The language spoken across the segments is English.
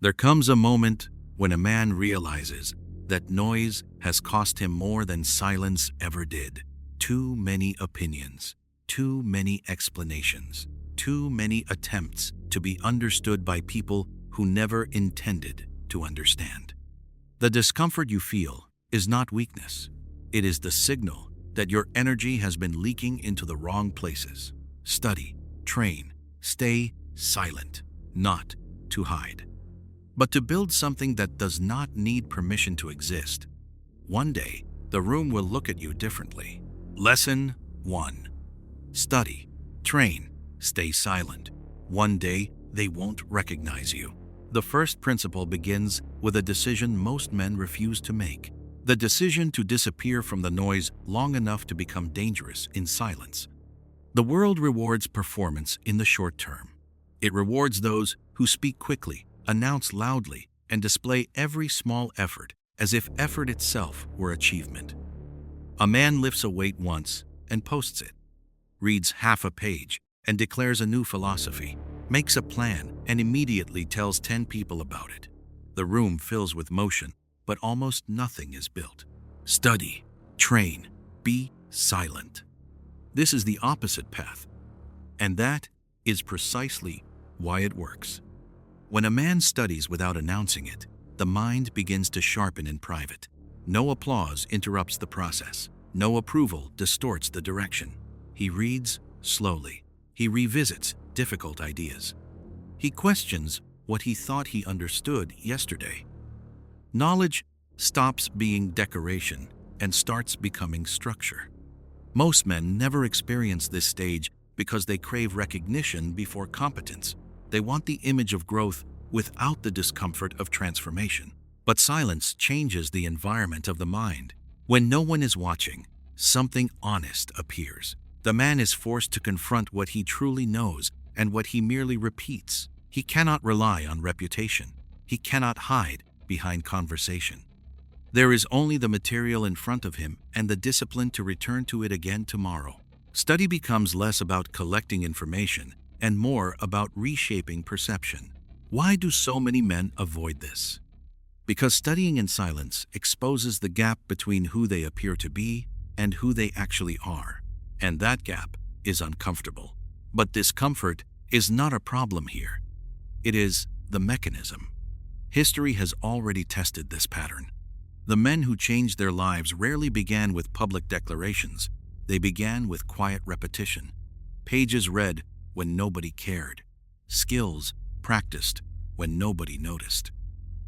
There comes a moment when a man realizes that noise has cost him more than silence ever did. Too many opinions, too many explanations, too many attempts to be understood by people who never intended to understand. The discomfort you feel is not weakness. It is the signal that your energy has been leaking into the wrong places. Study, train, stay silent, not to hide, but to build something that does not need permission to exist. One day, the room will look at you differently. Lesson 1. Study, train, stay silent. One day, they won't recognize you. The first principle begins with a decision most men refuse to make. The decision to disappear from the noise long enough to become dangerous in silence. The world rewards performance in the short term. It rewards those who speak quickly, announce loudly, and display every small effort as if effort itself were achievement. A man lifts a weight once and posts it, reads half a page and declares a new philosophy, makes a plan and immediately tells 10 people about it. The room fills with motion, but almost nothing is built. Study, train, be silent. This is the opposite path, and that is precisely why it works. When a man studies without announcing it, the mind begins to sharpen in private. No applause interrupts the process. No approval distorts the direction. He reads slowly. He revisits difficult ideas. He questions what he thought he understood yesterday. Knowledge stops being decoration and starts becoming structure. Most men never experience this stage because they crave recognition before competence. They want the image of growth without the discomfort of transformation. But silence changes the environment of the mind. When no one is watching, something honest appears. The man is forced to confront what he truly knows and what he merely repeats. He cannot rely on reputation. He cannot hide behind conversation. There is only the material in front of him and the discipline to return to it again tomorrow. Study becomes less about collecting information and more about reshaping perception. Why do so many men avoid this? Because studying in silence exposes the gap between who they appear to be and who they actually are. And that gap is uncomfortable. But discomfort is not a problem here. It is the mechanism. History has already tested this pattern. The men who changed their lives rarely began with public declarations. They began with quiet repetition. Pages read when nobody cared. Skills practiced when nobody noticed.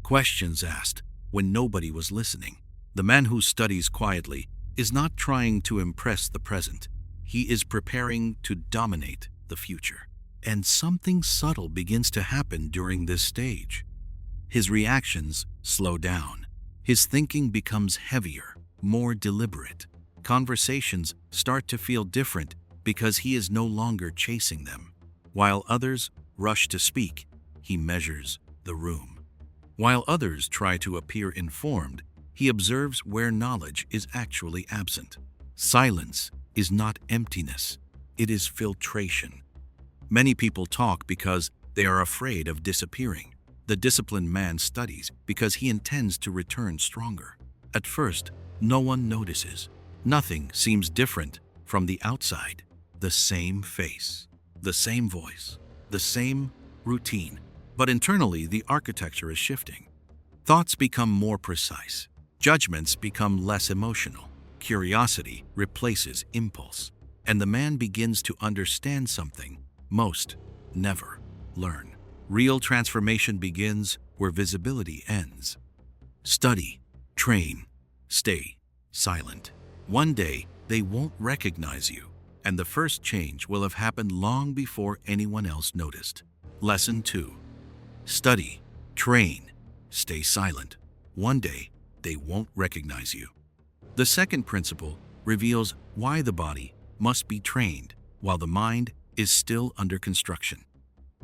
Questions asked when nobody was listening. The man who studies quietly is not trying to impress the present. He is preparing to dominate the future. And something subtle begins to happen during this stage. His reactions slow down. His thinking becomes heavier, more deliberate. Conversations start to feel different because he is no longer chasing them. While others rush to speak, he measures the room. While others try to appear informed, he observes where knowledge is actually absent. Silence is not emptiness, it is filtration. Many people talk because they are afraid of disappearing. The disciplined man studies because he intends to return stronger. At first, no one notices. Nothing seems different from the outside. The same face, the same voice, the same routine. But internally, the architecture is shifting. Thoughts become more precise. Judgments become less emotional. Curiosity replaces impulse. And the man begins to understand something most never learn. Real transformation begins where visibility ends. Study, train, stay silent. One day, they won't recognize you, and the first change will have happened long before anyone else noticed. Lesson 2. Study, train, stay silent. One day, they won't recognize you. The second principle reveals why the body must be trained while the mind is still under construction.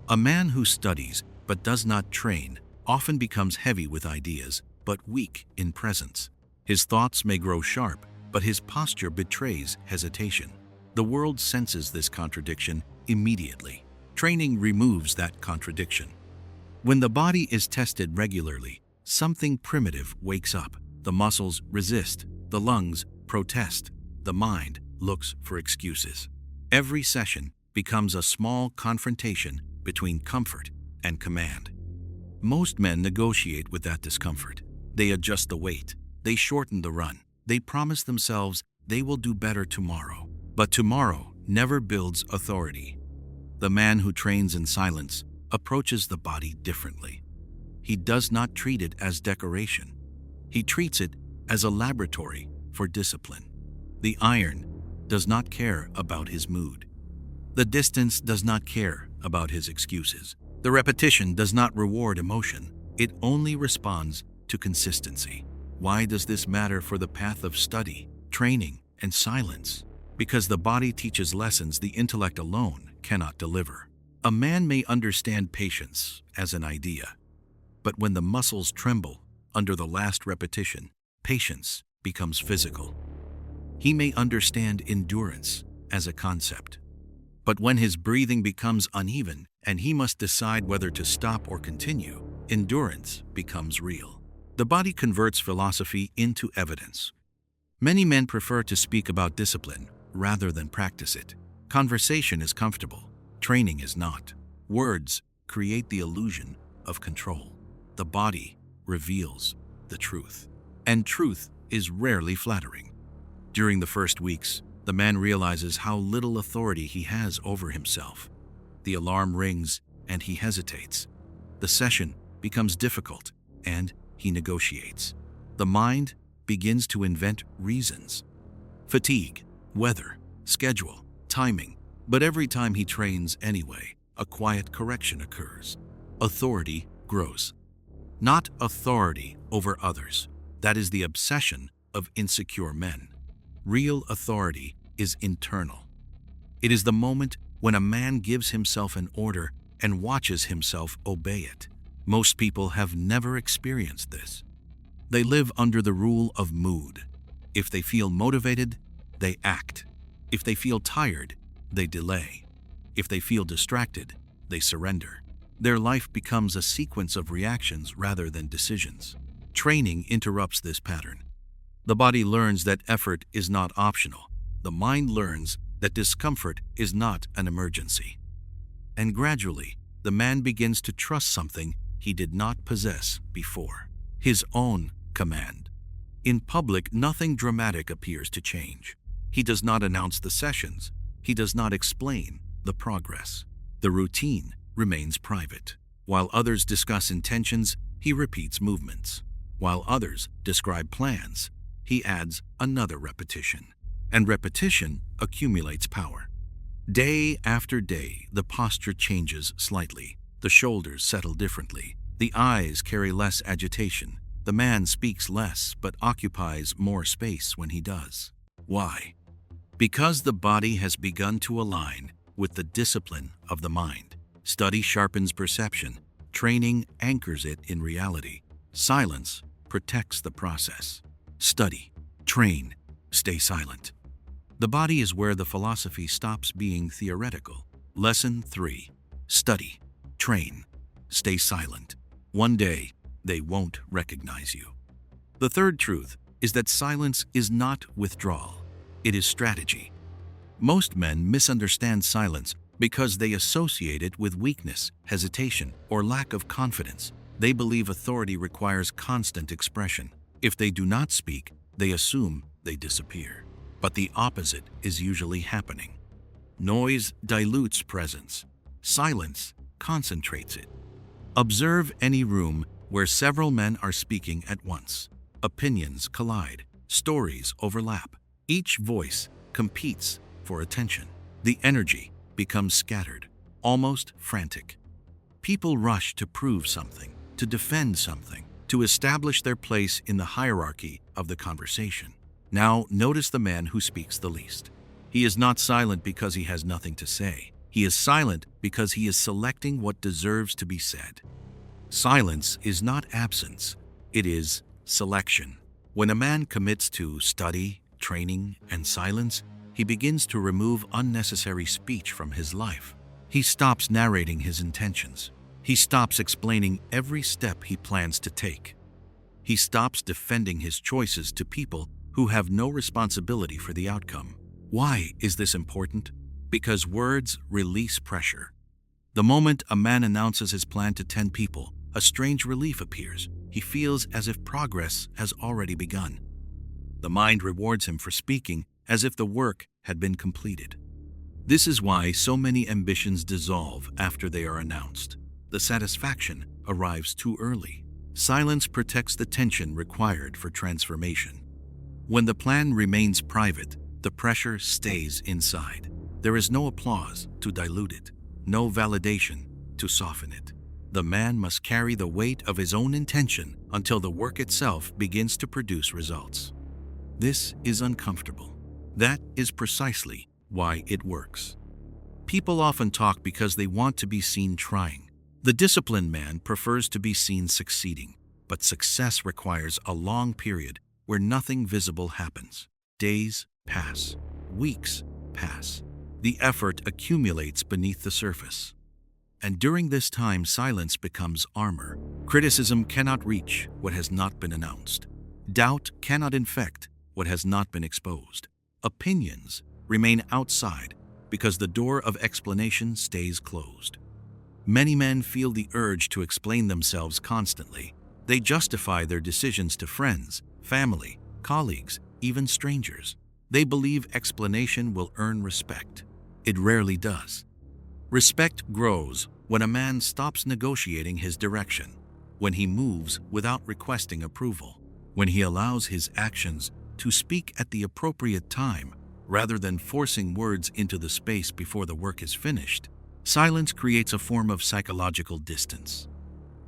A man who studies but does not train often becomes heavy with ideas but weak in presence. His thoughts may grow sharp, but his posture betrays hesitation. The world senses this contradiction immediately. Training removes that contradiction. When the body is tested regularly, something primitive wakes up. The muscles resist, the lungs protest, the mind looks for excuses. Every session becomes a small confrontation between comfort and command. Most men negotiate with that discomfort. They adjust the weight, they shorten the run, they promise themselves they will do better tomorrow. But tomorrow never builds authority. The man who trains in silence approaches the body differently. He does not treat it as decoration. He treats it as a laboratory for discipline. The iron does not care about his mood. The distance does not care about his excuses. The repetition does not reward emotion. It only responds to consistency. Why does this matter for the path of study, training, and silence? Because the body teaches lessons the intellect alone cannot deliver. A man may understand patience as an idea, but when the muscles tremble under the last repetition, patience becomes physical. He may understand endurance as a concept, but when his breathing becomes uneven and he must decide whether to stop or continue, endurance becomes real. The body converts philosophy into evidence. Many men prefer to speak about discipline rather than practice it. Conversation is comfortable, training is not. Words create the illusion of control. The body reveals the truth, and truth is rarely flattering. During the first weeks, the man realizes how little authority he has over himself. The alarm rings and he hesitates. The session becomes difficult and he negotiates. The mind begins to invent reasons. Fatigue, weather, schedule, timing. But every time he trains anyway, a quiet correction occurs. Authority grows. Not authority over others. That is the obsession of insecure men. Real authority is internal. It is the moment when a man gives himself an order and watches himself obey it. Most people have never experienced this. They live under the rule of mood. If they feel motivated, they act. If they feel tired, they delay. If they feel distracted, they surrender. Their life becomes a sequence of reactions rather than decisions. Training interrupts this pattern. The body learns that effort is not optional. The mind learns that discomfort is not an emergency. And gradually, the man begins to trust something he did not possess before: his own command. In public, nothing dramatic appears to change. He does not announce the sessions. He does not explain the progress. The routine remains private. While others discuss intentions, he repeats movements. While others describe plans, he adds another repetition. And repetition accumulates power. Day after day, the posture changes slightly. The shoulders settle differently. The eyes carry less agitation. The man speaks less but occupies more space when he does. Why? Because the body has begun to align with the discipline of the mind. Study sharpens perception. Training anchors it in reality. Silence protects the process. Study, train, stay silent. The body is where the philosophy stops being theoretical. Lesson 3. Study, train, stay silent. One day, they won't recognize you. The third truth is that silence is not withdrawal. It is strategy. Most men misunderstand silence because they associate it with weakness, hesitation, or lack of confidence. They believe authority requires constant expression. If they do not speak, they assume they disappear. But the opposite is usually happening. Noise dilutes presence. Silence concentrates it. Observe any room where several men are speaking at once. Opinions collide. Stories overlap. Each voice competes for attention. The energy becomes scattered, almost frantic. People rush to prove something, to defend something, to establish their place in the hierarchy of the conversation. Now, notice the man who speaks the least. He is not silent because he has nothing to say. He is silent because he is selecting what deserves to be said. Silence is not absence, it is selection. When a man commits to study, training, and silence, he begins to remove unnecessary speech from his life. He stops narrating his intentions. He stops explaining every step he plans to take. He stops defending his choices to people who have no responsibility for the outcome. Why is this important? Because words release pressure. The moment a man announces his plan to 10 people, a strange relief appears. He feels as if progress has already begun. The mind rewards him for speaking as if the work had been completed. This is why so many ambitions dissolve after they are announced. The satisfaction arrives too early. Silence protects the tension required for transformation. When the plan remains private, the pressure stays inside. There is no applause to dilute it, no validation to soften it. The man must carry the weight of his own intention until the work itself begins to produce results. This is uncomfortable. That is precisely why it works. People often talk because they want to be seen trying. The disciplined man prefers to be seen succeeding, but success requires a long period where nothing visible happens. Days pass, weeks pass. The effort accumulates beneath the surface. And during this time, silence becomes armor. Criticism cannot reach what has not been announced. Doubt cannot infect what has not been exposed. Opinions remain outside because the door of explanation stays closed. Many men feel the urge to explain themselves constantly. They justify their decisions to friends, family, colleagues, even strangers. They believe explanation will earn respect. It rarely does. Respect grows when a man stops negotiating his direction, when he moves without requesting approval, when he allows his actions to speak at the appropriate time rather than forcing words into the space before the work is finished. Silence creates a form of psychological distance.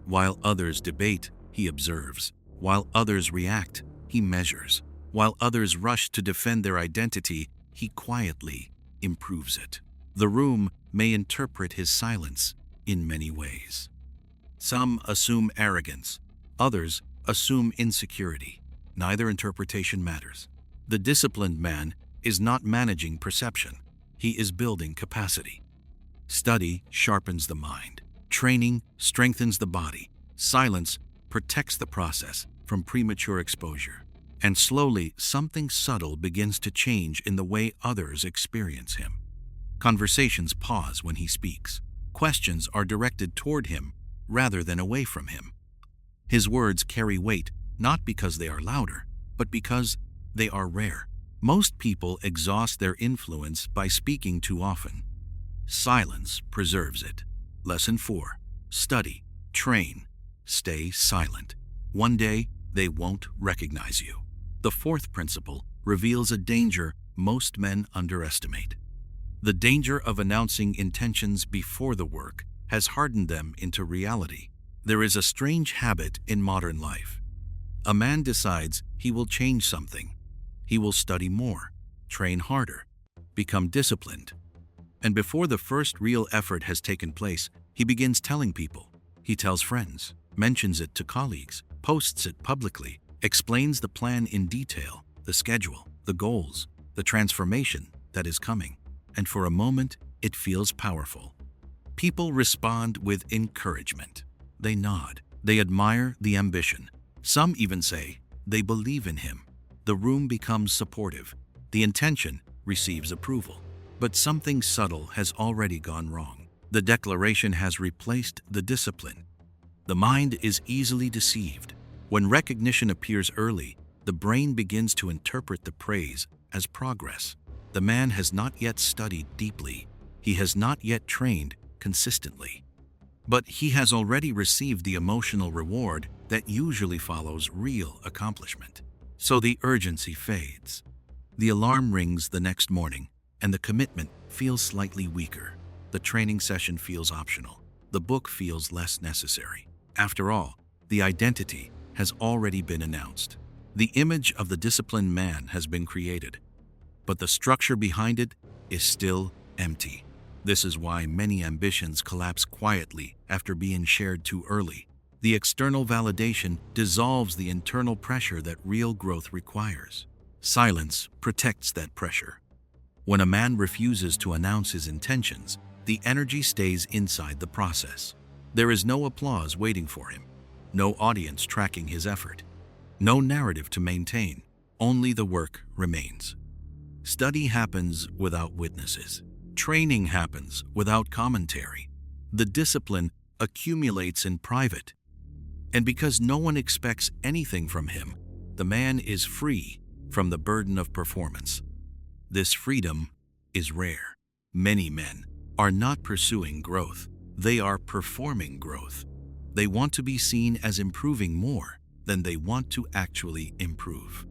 While others debate, he observes. While others react, he measures. While others rush to defend their identity, he quietly improves it. The room may interpret his silence in many ways. Some assume arrogance, others assume insecurity. Neither interpretation matters. The disciplined man is not managing perception, he is building capacity. Study sharpens the mind. Training strengthens the body. Silence protects the process from premature exposure. And slowly, something subtle begins to change in the way others experience him. Conversations pause when he speaks. Questions are directed toward him rather than away from him. His words carry weight not because they are louder, but because they are rare. Most people exhaust their influence by speaking too often. Silence preserves it. Lesson 4. Study, train, stay silent. One day, they won't recognize you. The fourth principle reveals a danger most men underestimate. The danger of announcing intentions before the work has hardened them into reality. There is a strange habit in modern life. A man decides he will change something. He will study more, train harder, become disciplined. And before the first real effort has taken place, he begins telling people. He tells friends, mentions it to colleagues, posts it publicly, explains the plan in detail, the schedule, the goals, the transformation that is coming. And for a moment, it feels powerful. People respond with encouragement. They nod. They admire the ambition. Some even say they believe in him. The room becomes supportive. The intention receives approval. But something subtle has already gone wrong. The declaration has replaced the discipline. The mind is easily deceived. When recognition appears early, the brain begins to interpret the praise as progress. The man has not yet studied deeply. He has not yet trained consistently. But he has already received the emotional reward that usually follows real accomplishment. So the urgency fades. The alarm rings the next morning, and the commitment feels slightly weaker. The training session feels optional. The book feels less necessary. After all, the identity has already been announced. The image of the disciplined man has been created, but the structure behind it is still empty. This is why many ambitions collapse quietly after being shared too early. The external validation dissolves the internal pressure that real growth requires. Silence protects that pressure. When a man refuses to announce his intentions, the energy stays inside the process. There is no applause waiting for him, no audience tracking his effort, no narrative to maintain, only the work remains. Study happens without witnesses. Training happens without commentary. The discipline accumulates in private. And because no one expects anything from him, the man is free from the burden of performance. This freedom is rare. Many men are not pursuing growth. They are performing growth. They want to be seen as improving more than they want to actually improve.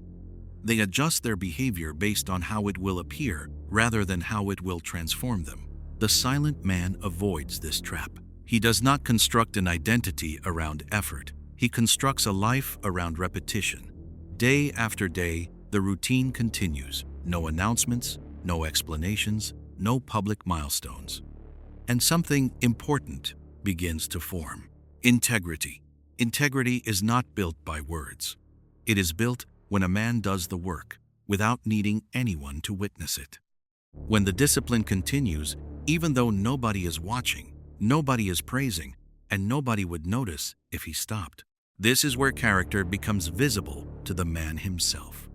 They adjust their behavior based on how it will appear rather than how it will transform them. The silent man avoids this trap. He does not construct an identity around effort. He constructs a life around repetition. Day after day, the routine continues. No announcements, no explanations, no public milestones. And something important begins to form. Integrity. Integrity is not built by words. It is built when a man does the work without needing anyone to witness it. When the discipline continues, even though nobody is watching, nobody is praising, and nobody would notice if he stopped. This is where character becomes visible to the man himself.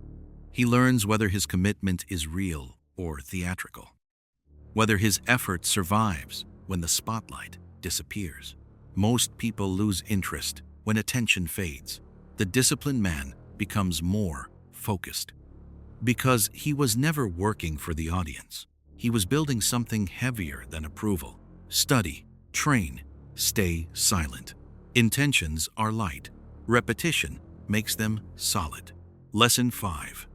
He learns whether his commitment is real or theatrical, whether his effort survives when the spotlight disappears. Most people lose interest when attention fades. The disciplined man becomes more focused because he was never working for the audience. He was building something heavier than approval. Study, train, stay silent. Intentions are light. Repetition makes them solid. Lesson 5.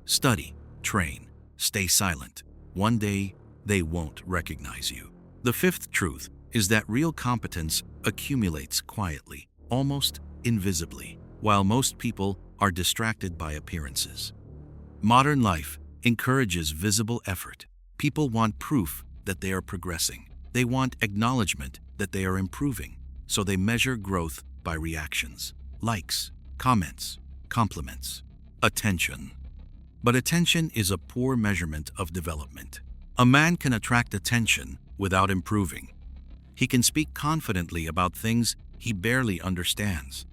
Study, train, stay silent. One day, they won't recognize you. The fifth truth is that real competence accumulates quietly, almost invisibly, while most people are distracted by appearances. Modern life encourages visible effort. People want proof that they are progressing. They want acknowledgement that they are improving, so they measure growth by reactions, likes, comments, compliments, attention. But attention is a poor measurement of development. A man can attract attention without improving. He can speak confidently about things he barely understands.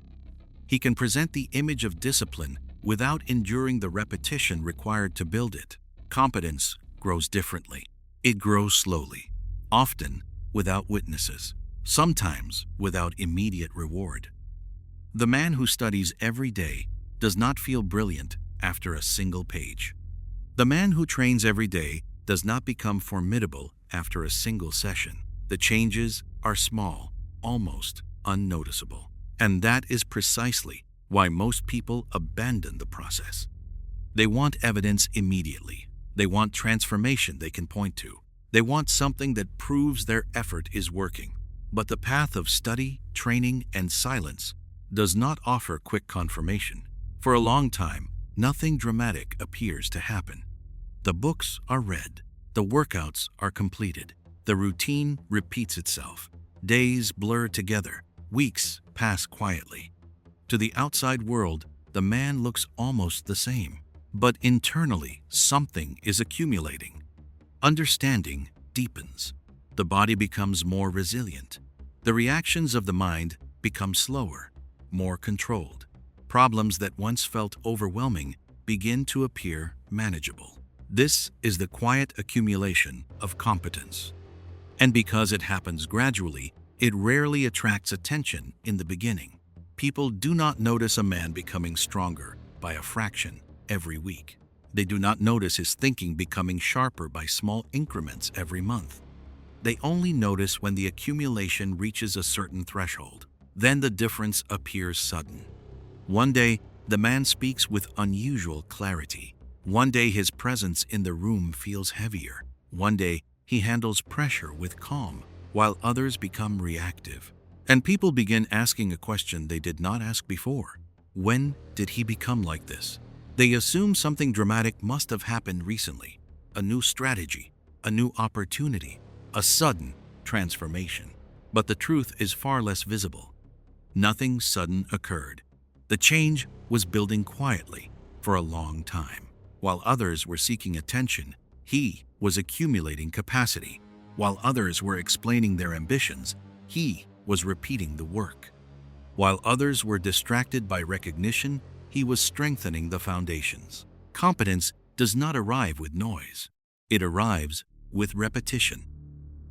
He can present the image of discipline without enduring the repetition required to build it. Competence grows differently. It grows slowly, often without witnesses, sometimes without immediate reward. The man who studies every day does not feel brilliant after a single page. The man who trains every day does not become formidable after a single session. The changes are small, almost unnoticeable. And that is precisely why most people abandon the process. They want evidence immediately. They want transformation they can point to. They want something that proves their effort is working. But the path of study, training, and silence does not offer quick confirmation. For a long time, nothing dramatic appears to happen. The books are read. The workouts are completed. The routine repeats itself. Days blur together. Weeks pass quietly. To the outside world, the man looks almost the same. But internally, something is accumulating. Understanding deepens. The body becomes more resilient. The reactions of the mind become slower, more controlled. Problems that once felt overwhelming begin to appear manageable. This is the quiet accumulation of competence. And because it happens gradually, it rarely attracts attention in the beginning. People do not notice a man becoming stronger by a fraction every week. They do not notice his thinking becoming sharper by small increments every month. They only notice when the accumulation reaches a certain threshold. Then the difference appears sudden. One day, the man speaks with unusual clarity. One day, his presence in the room feels heavier. One day, he handles pressure with calm, while others become reactive. And people begin asking a question they did not ask before. When did he become like this? They assume something dramatic must have happened recently. A new strategy, a new opportunity, a sudden transformation. But the truth is far less visible. Nothing sudden occurred. The change was building quietly for a long time. While others were seeking attention, he was accumulating capacity. While others were explaining their ambitions, he was repeating the work. While others were distracted by recognition, he was strengthening the foundations. Competence does not arrive with noise. It arrives with repetition.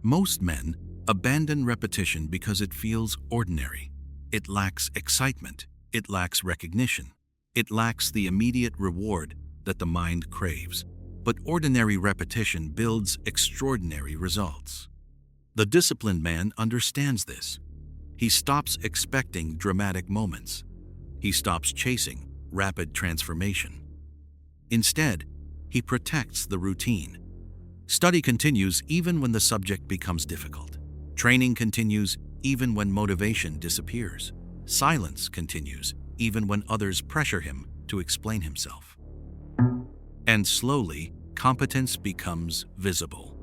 Most men abandon repetition because it feels ordinary. It lacks excitement. It lacks recognition. It lacks the immediate reward that the mind craves. But ordinary repetition builds extraordinary results. The disciplined man understands this. He stops expecting dramatic moments. He stops chasing rapid transformation. Instead, he protects the routine. Study continues even when the subject becomes difficult. Training continues even when motivation disappears. Silence continues even when others pressure him to explain himself. And slowly, competence becomes visible.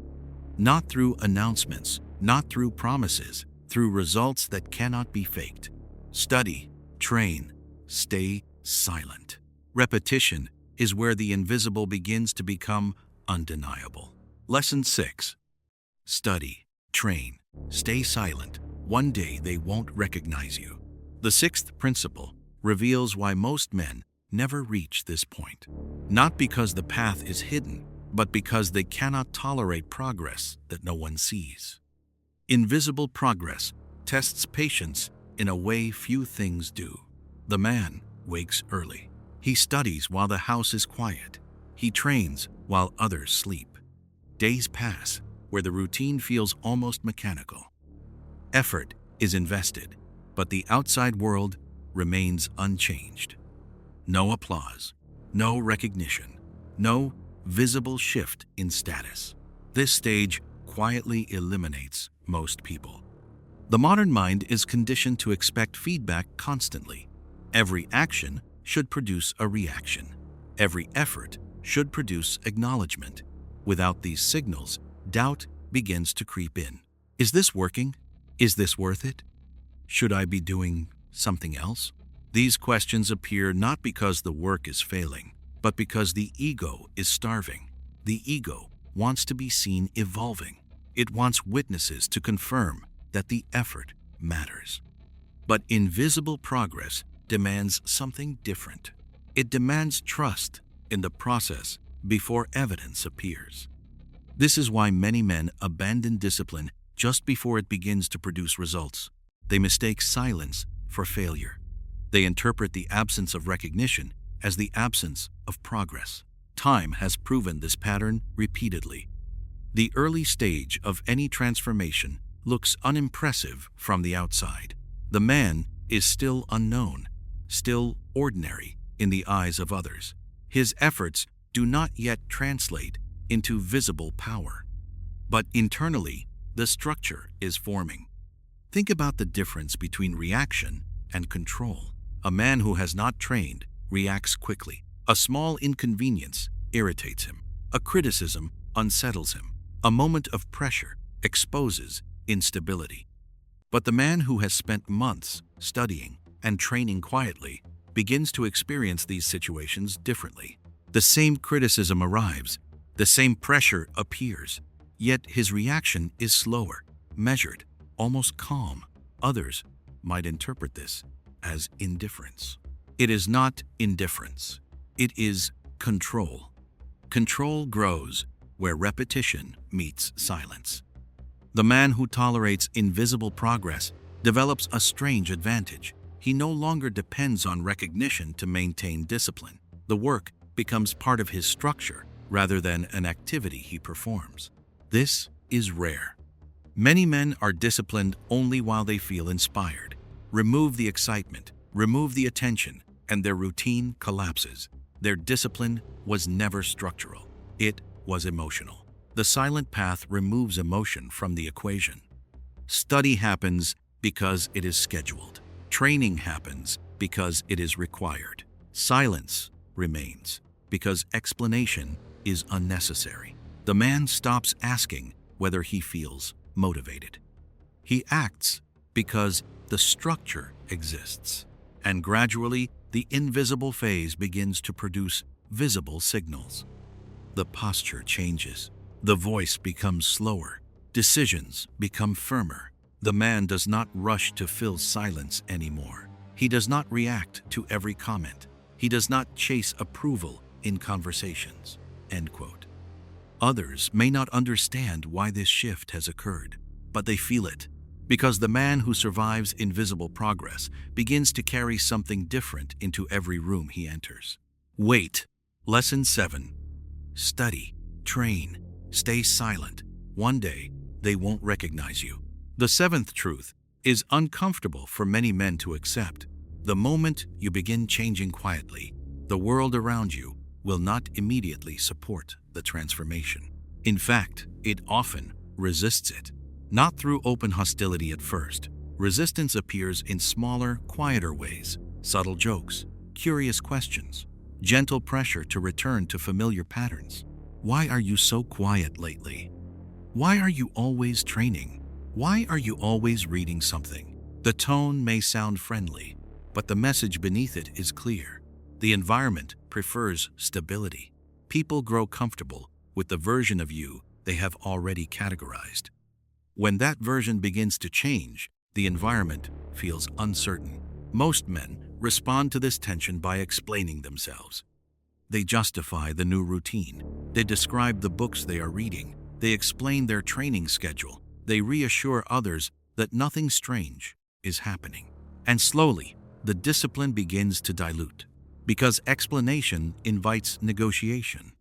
Not through announcements, not through promises, through results that cannot be faked. Study, train, stay silent. Repetition is where the invisible begins to become undeniable. Lesson 6. Study, train, stay silent. One day they won't recognize you. The sixth principle reveals why most men never reach this point. Not because the path is hidden, but because they cannot tolerate progress that no one sees. Invisible progress tests patience in a way few things do. The man wakes early. He studies while the house is quiet. He trains while others sleep. Days pass where the routine feels almost mechanical. Effort is invested, but the outside world remains unchanged. No applause, no recognition, no visible shift in status. This stage quietly eliminates most people. The modern mind is conditioned to expect feedback constantly. Every action should produce a reaction. Every effort should produce acknowledgement. Without these signals, doubt begins to creep in. Is this working? Is this worth it? Should I be doing something else? These questions appear not because the work is failing, but because the ego is starving. The ego wants to be seen evolving. It wants witnesses to confirm that the effort matters. But invisible progress demands something different. It demands trust in the process before evidence appears. This is why many men abandon discipline just before it begins to produce results. They mistake silence for failure. They interpret the absence of recognition as the absence of progress. Time has proven this pattern repeatedly. The early stage of any transformation looks unimpressive from the outside. The man is still unknown, still ordinary in the eyes of others. His efforts do not yet translate into visible power. But internally, the structure is forming. Think about the difference between reaction and control. A man who has not trained reacts quickly. A small inconvenience irritates him. A criticism unsettles him. A moment of pressure exposes instability. But the man who has spent months studying and training quietly begins to experience these situations differently. The same criticism arrives, the same pressure appears, yet his reaction is slower, measured, almost calm. Others might interpret this as indifference. It is not indifference. It is control. Control grows where repetition meets silence. The man who tolerates invisible progress develops a strange advantage. He no longer depends on recognition to maintain discipline. The work becomes part of his structure rather than an activity he performs. This is rare. Many men are disciplined only while they feel inspired. Remove the excitement, remove the attention, and their routine collapses. Their discipline was never structural. It was emotional. The silent path removes emotion from the equation. Study happens because it is scheduled. Training happens because it is required. Silence remains because explanation is unnecessary. The man stops asking whether he feels motivated. He acts because the structure exists, and gradually the invisible phase begins to produce visible signals. The posture changes. The voice becomes slower. Decisions become firmer. The man does not rush to fill silence anymore. He does not react to every comment. He does not chase approval in conversations." End quote. Others may not understand why this shift has occurred, but they feel it, because the man who survives invisible progress begins to carry something different into every room he enters. Wait. Lesson 7. Study, train, stay silent. One day, they won't recognize you. The seventh truth is uncomfortable for many men to accept. The moment you begin changing quietly, the world around you will not immediately support the transformation. In fact, it often resists it. Not through open hostility at first. Resistance appears in smaller, quieter ways: subtle jokes, curious questions, gentle pressure to return to familiar patterns. "Why are you so quiet lately? Why are you always training? Why are you always reading something?" The tone may sound friendly, but the message beneath it is clear. The environment prefers stability. People grow comfortable with the version of you they have already categorized. When that version begins to change, the environment feels uncertain. Most men respond to this tension by explaining themselves. They justify the new routine. They describe the books they are reading. They explain their training schedule. They reassure others that nothing strange is happening. And slowly, the discipline begins to dilute, because explanation invites negotiation.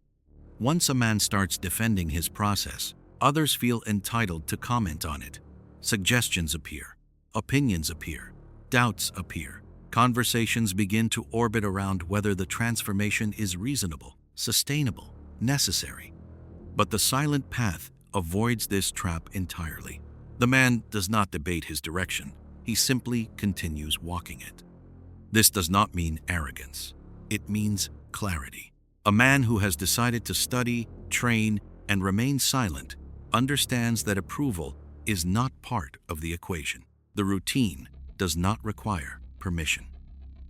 Once a man starts defending his process, others feel entitled to comment on it. Suggestions appear, opinions appear, doubts appear. Conversations begin to orbit around whether the transformation is reasonable, sustainable, necessary. But the silent path avoids this trap entirely. The man does not debate his direction. He simply continues walking it. This does not mean arrogance. It means clarity. A man who has decided to study, train, and remain silent understands that approval is not part of the equation. The routine does not require permission.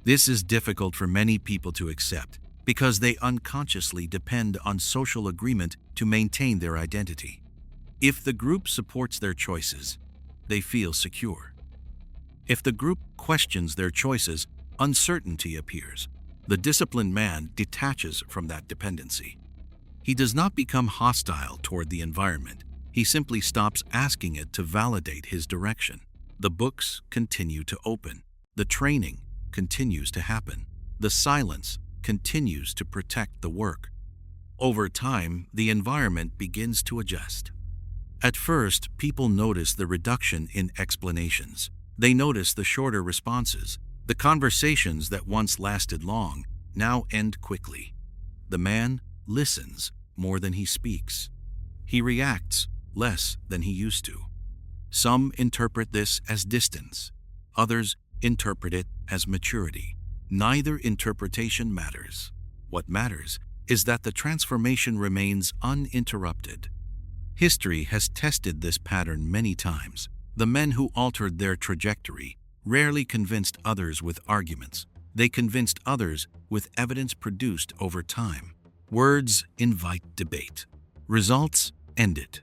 This is difficult for many people to accept because they unconsciously depend on social agreement to maintain their identity. If the group supports their choices, they feel secure. If the group questions their choices, uncertainty appears. The disciplined man detaches from that dependency. He does not become hostile toward the environment. He simply stops asking it to validate his direction. The books continue to open. The training continues to happen. The silence continues to protect the work. Over time, the environment begins to adjust. At first, people notice the reduction in explanations. They notice the shorter responses. The conversations that once lasted long now end quickly. The man listens more than he speaks. He reacts less than he used to. Some interpret this as distance. Others interpret it as maturity. Neither interpretation matters. What matters is that the transformation remains uninterrupted. History has tested this pattern many times. The men who altered their trajectory rarely convinced others with arguments. They convinced others with evidence produced over time. Words invite debate. Results end it.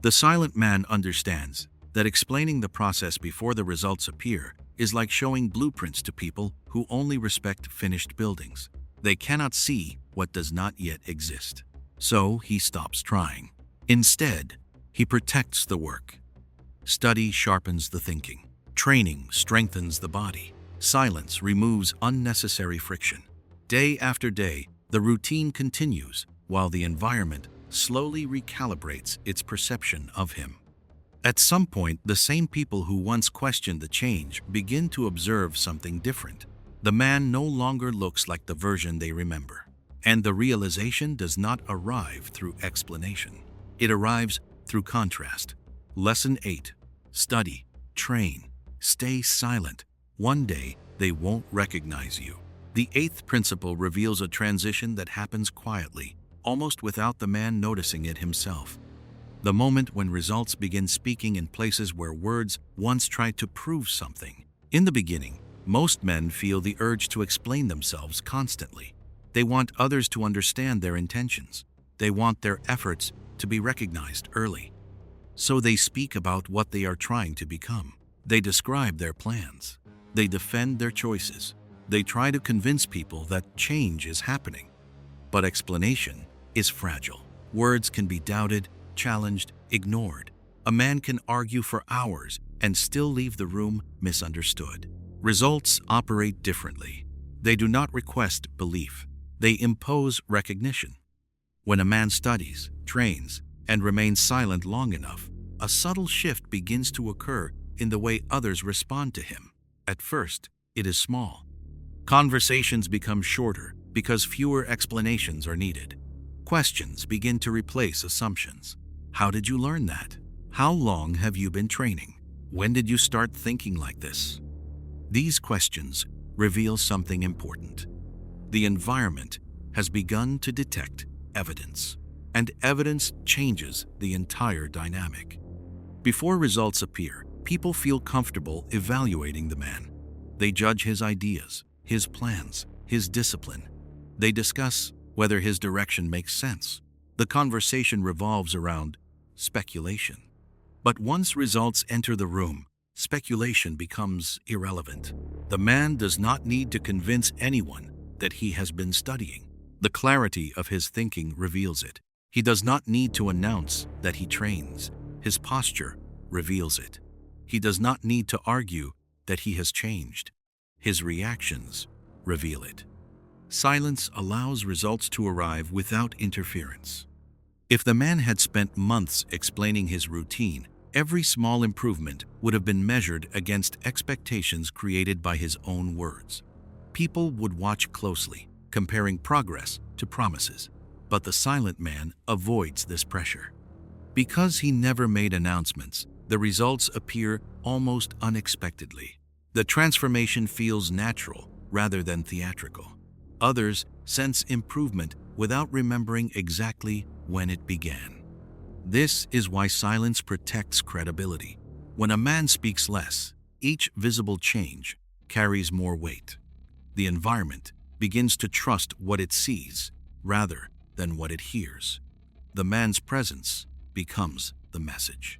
The silent man understands that explaining the process before the results appear is like showing blueprints to people who only respect finished buildings. They cannot see what does not yet exist. So he stops trying. Instead, he protects the work. Study sharpens the thinking. Training strengthens the body. Silence removes unnecessary friction. Day after day, the routine continues while the environment slowly recalibrates its perception of him. At some point, the same people who once questioned the change begin to observe something different. The man no longer looks like the version they remember. And the realization does not arrive through explanation. It arrives through contrast. Lesson 8. Study, train, stay silent. One day, they won't recognize you. The eighth principle reveals a transition that happens quietly, almost without the man noticing it himself. The moment when results begin speaking in places where words once tried to prove something. In the beginning, most men feel the urge to explain themselves constantly. They want others to understand their intentions. They want their efforts to be recognized early. So they speak about what they are trying to become. They describe their plans. They defend their choices. They try to convince people that change is happening. But explanation is fragile. Words can be doubted, challenged, ignored. A man can argue for hours and still leave the room misunderstood. Results operate differently. They do not request belief. They impose recognition. When a man studies, trains, and remains silent long enough, a subtle shift begins to occur in the way others respond to him. At first, it is small. Conversations become shorter because fewer explanations are needed. Questions begin to replace assumptions. How did you learn that? How long have you been training? When did you start thinking like this? These questions reveal something important. The environment has begun to detect evidence, and evidence changes the entire dynamic. Before results appear, people feel comfortable evaluating the man. They judge his ideas, his plans, his discipline. They discuss whether his direction makes sense. The conversation revolves around speculation. But once results enter the room, speculation becomes irrelevant. The man does not need to convince anyone that he has been studying. The clarity of his thinking reveals it. He does not need to announce that he trains. His posture reveals it. He does not need to argue that he has changed. His reactions reveal it. Silence allows results to arrive without interference. If the man had spent months explaining his routine, every small improvement would have been measured against expectations created by his own words. People would watch closely, comparing progress to promises. But the silent man avoids this pressure. Because he never made announcements, the results appear almost unexpectedly. The transformation feels natural rather than theatrical. Others sense improvement without remembering exactly when it began. This is why silence protects credibility. When a man speaks less, each visible change carries more weight. The environment begins to trust what it sees rather than what it hears. The man's presence becomes the message.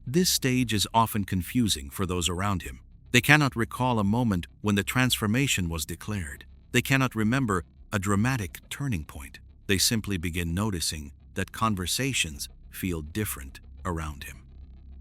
This stage is often confusing for those around him. They cannot recall a moment when the transformation was declared. They cannot remember a dramatic turning point. They simply begin noticing that conversations feel different around him.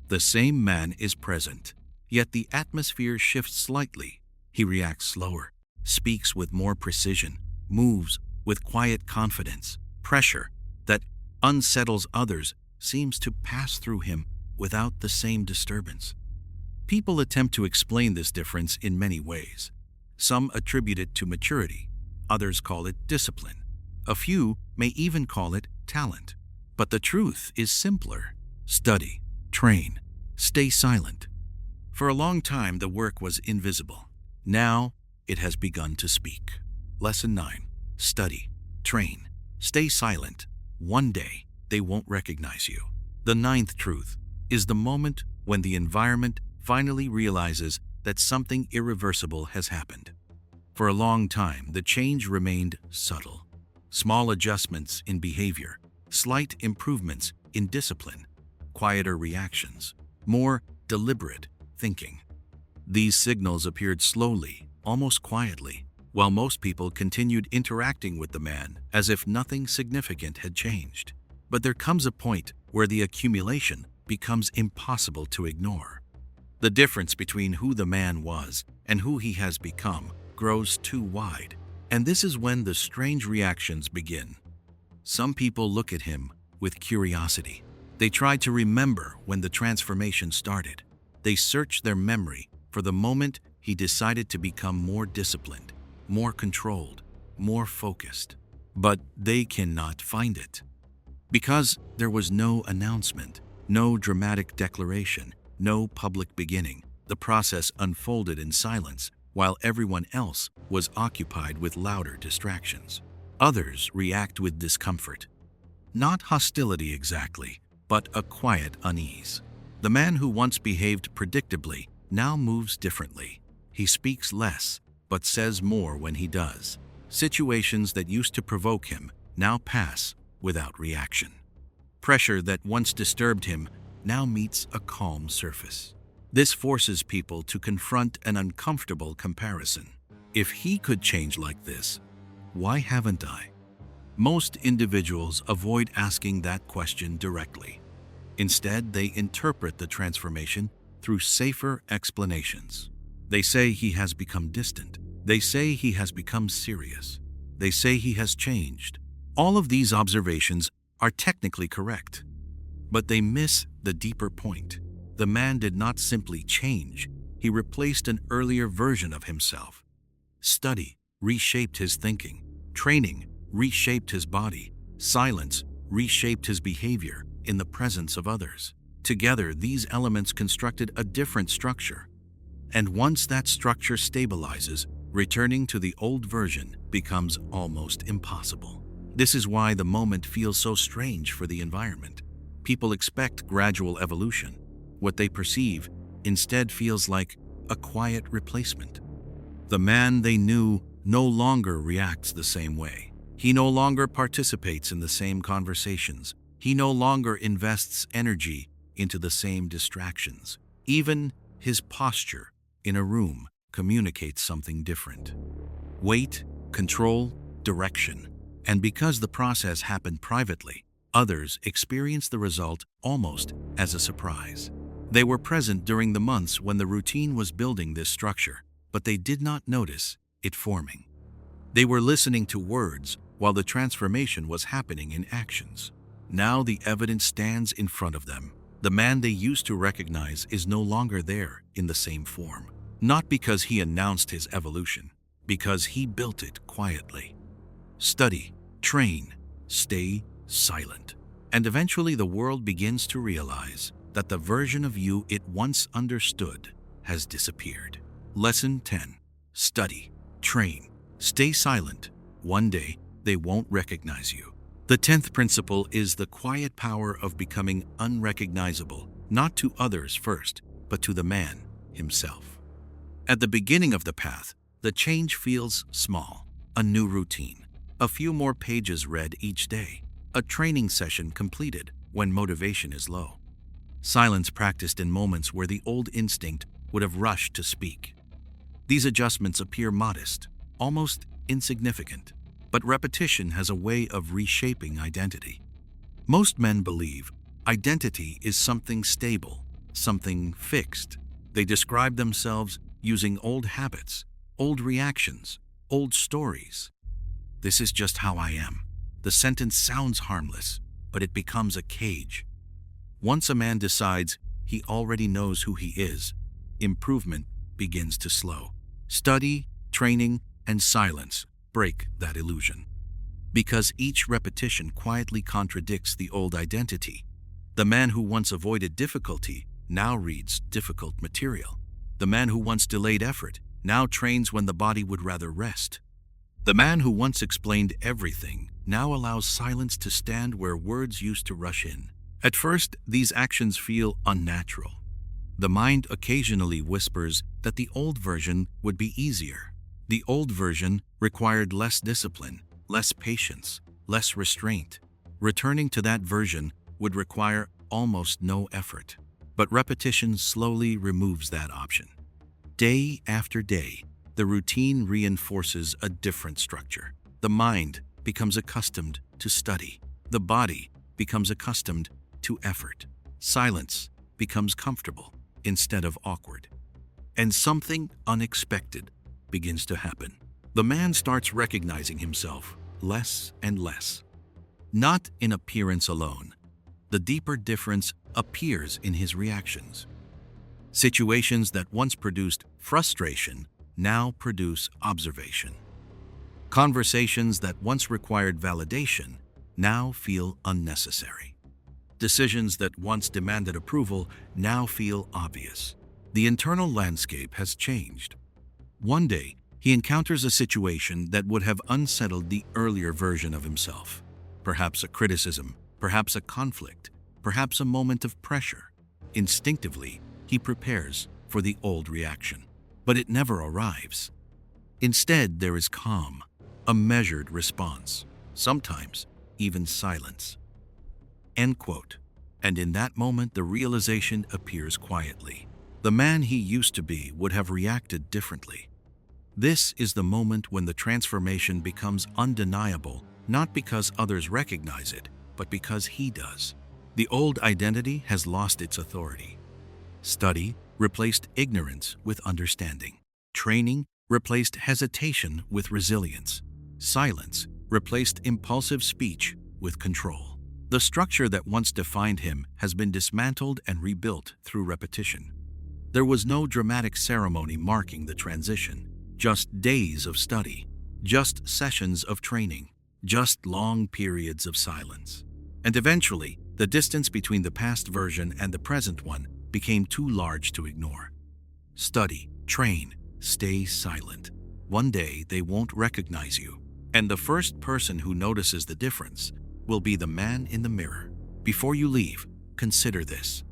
The same man is present, yet the atmosphere shifts slightly. He reacts slower, speaks with more precision, moves with quiet confidence. Pressure that unsettles others seems to pass through him without the same disturbance. People attempt to explain this difference in many ways. Some attribute it to maturity, others call it discipline. A few may even call it talent. But the truth is simpler. Study, train, stay silent. For a long time, the work was invisible. Now, it has begun to speak. Lesson 9. Study, train, stay silent. One day, they won't recognize you. The 9th truth is the moment when the environment finally realizes that something irreversible has happened. For a long time, the change remained subtle. Small adjustments in behavior, slight improvements in discipline, quieter reactions, more deliberate thinking. These signals appeared slowly, almost quietly, while most people continued interacting with the man as if nothing significant had changed. But there comes a point where the accumulation becomes impossible to ignore. The difference between who the man was and who he has become grows too wide, and this is when the strange reactions begin. Some people look at him with curiosity. They try to remember when the transformation started. They search their memory for the moment he decided to become more disciplined, more controlled, more focused. But they cannot find it. Because there was no announcement, no dramatic declaration, no public beginning. The process unfolded in silence while everyone else was occupied with louder distractions. Others react with discomfort. Not hostility exactly, but a quiet unease. The man who once behaved predictably now moves differently. He speaks less, but says more when he does. Situations that used to provoke him now pass without reaction. Pressure that once disturbed him now meets a calm surface. This forces people to confront an uncomfortable comparison. If he could change like this, why haven't I? Most individuals avoid asking that question directly. Instead, they interpret the transformation through safer explanations. They say he has become distant. They say he has become serious. They say he has changed. All of these observations are technically correct, but they miss the deeper point. The man did not simply change, he replaced an earlier version of himself. Study reshaped his thinking. Training reshaped his body. Silence reshaped his behavior in the presence of others. Together, these elements constructed a different structure. And once that structure stabilizes, returning to the old version becomes almost impossible. This is why the moment feels so strange for the environment. People expect gradual evolution. What they perceive instead feels like a quiet replacement. The man they knew no longer reacts the same way. He no longer participates in the same conversations. He no longer invests energy into the same distractions. Even his posture in a room communicates something different. Weight, control, direction. And because the process happened privately, others experienced the result almost as a surprise. They were present during the months when the routine was building this structure, but they did not notice it forming. They were listening to words while the transformation was happening in actions. Now the evidence stands in front of them. The man they used to recognize is no longer there in the same form. Not because he announced his evolution, because he built it quietly. Study, train, stay silent. And eventually the world begins to realize that the version of you it once understood has disappeared. Lesson 10. Study, train, stay silent. One day, they won't recognize you. The 10th principle is the quiet power of becoming unrecognizable, not to others first, but to the man himself. At the beginning of the path, the change feels small. A new routine, a few more pages read each day, a training session completed when motivation is low. Silence practiced in moments where the old instinct would have rushed to speak. These adjustments appear modest, almost insignificant, but repetition has a way of reshaping identity. Most men believe identity is something stable, something fixed. They describe themselves using old habits, old reactions, old stories. This is just how I am. The sentence sounds harmless, but it becomes a cage. Once a man decides he already knows who he is, improvement begins to slow. Study, training, and silence break that illusion. Because each repetition quietly contradicts the old identity. The man who once avoided difficulty now reads difficult material. The man who once delayed effort now trains when the body would rather rest. The man who once explained everything now allows silence to stand where words used to rush in. At first, these actions feel unnatural. The mind occasionally whispers that the old version would be easier. The old version required less discipline, less patience, less restraint. Returning to that version would require almost no effort. But repetition slowly removes that option. Day after day, the routine reinforces a different structure. The mind becomes accustomed to study. The body becomes accustomed to effort. Silence becomes comfortable instead of awkward. And something unexpected begins to happen. The man starts recognizing himself less and less. Not in appearance alone. The deeper difference appears in his reactions. Situations that once produced frustration now produce observation. Conversations that once required validation now feel unnecessary. Decisions that once demanded approval now feel obvious. The internal landscape has changed. One day, he encounters a situation that would have unsettled the earlier version of himself. Perhaps a criticism, perhaps a conflict, perhaps a moment of pressure. Instinctively, he prepares for the old reaction, but it never arrives. Instead, there is calm, a measured response, sometimes even silence. End quote. And in that moment, the realization appears quietly. The man he used to be would have reacted differently. This is the moment when the transformation becomes undeniable, not because others recognize it, but because he does. The old identity has lost its authority. Study replaced ignorance with understanding. Training replaced hesitation with resilience. Silence replaced impulsive speech with control. The structure that once defined him has been dismantled and rebuilt through repetition. There was no dramatic ceremony marking the transition, just days of study, just sessions of training, just long periods of silence. And eventually, the distance between the past version and the present one became too large to ignore. Study, train, stay silent. One day they won't recognize you, and the first person who notices the difference will be the man in the mirror. Before you leave, consider this.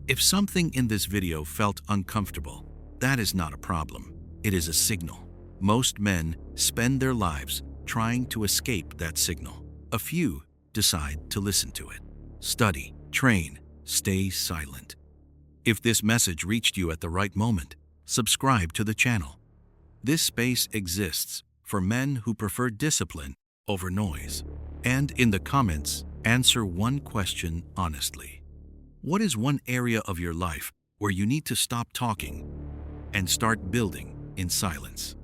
If something in this video felt uncomfortable, that is not a problem. It is a signal. Most men spend their lives trying to escape that signal. A few decide to listen to it. Study, train, stay silent. If this message reached you at the right moment, subscribe to the channel. This space exists for men who prefer discipline over noise. And in the comments, answer one question honestly. What is one area of your life where you need to stop talking and start building in silence?